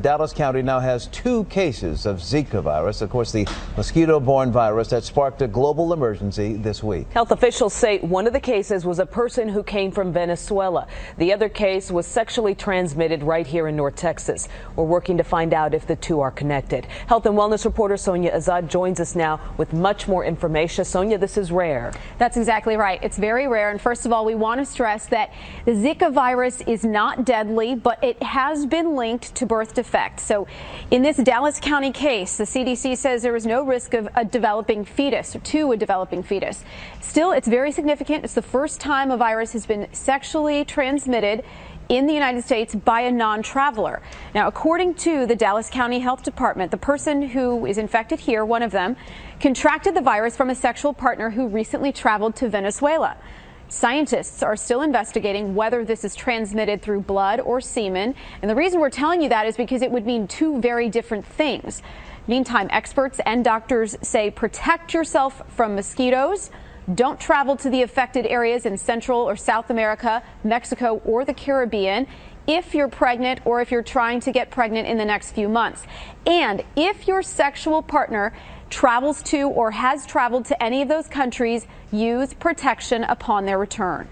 Dallas County now has 2 cases of Zika virus, of course, the mosquito-borne virus that sparked a global emergency this week. Health officials say one of the cases was a person who came from Venezuela. The other case was sexually transmitted right here in North Texas. We're working to find out if the 2 are connected. Health and wellness reporter Sonia Azad joins us now with much more information. Sonia, this is rare. That's exactly right. It's very rare. And first of all, we want to stress that the Zika virus is not deadly, but it has been linked to birth defects. So in this Dallas County case, the CDC says there is no risk of a developing fetus, or to a developing fetus. Still, it's very significant. It's the first time a virus has been sexually transmitted in the United States by a non-traveler. Now, according to the Dallas County Health Department, the person who is infected here, one of them, contracted the virus from a sexual partner who recently traveled to Venezuela. Scientists are still investigating whether this is transmitted through blood or semen. And the reason we're telling you that is because it would mean 2 very different things. Meantime, experts and doctors say protect yourself from mosquitoes. Don't travel to the affected areas in Central or South America, Mexico, or the Caribbean if you're pregnant or if you're trying to get pregnant in the next few months. And if your sexual partner travels to or has traveled to any of those countries, use protection upon their return.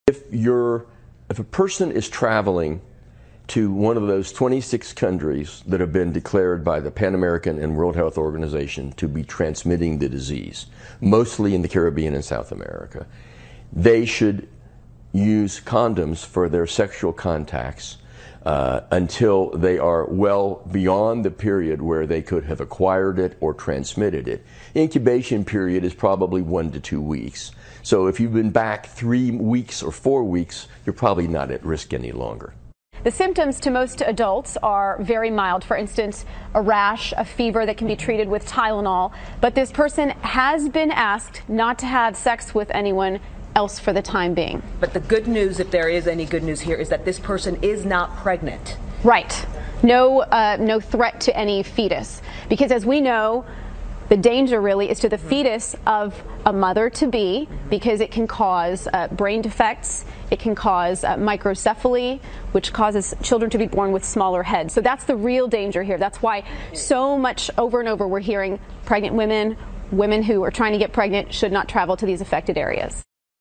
If a person is traveling to one of those 26 countries that have been declared by the Pan American and World Health Organization to be transmitting the disease, mostly in the Caribbean and South America, they should use condoms for their sexual contacts until they are well beyond the period where they could have acquired it or transmitted it. Incubation period is probably 1 to 2 weeks. So if you've been back 3 weeks or 4 weeks, you're probably not at risk any longer. The symptoms to most adults are very mild. For instance, a rash, a fever that can be treated with Tylenol. But this person has been asked not to have sex with anyone else for the time being. But the good news, if there is any good news here, is that this person is not pregnant. Right. No threat to any fetus. Because as we know, the danger really is to the fetus of a mother-to-be, because it can cause brain defects, it can cause microcephaly, which causes children to be born with smaller heads. So that's the real danger here. That's why so much over and over we're hearing pregnant women who are trying to get pregnant should not travel to these affected areas.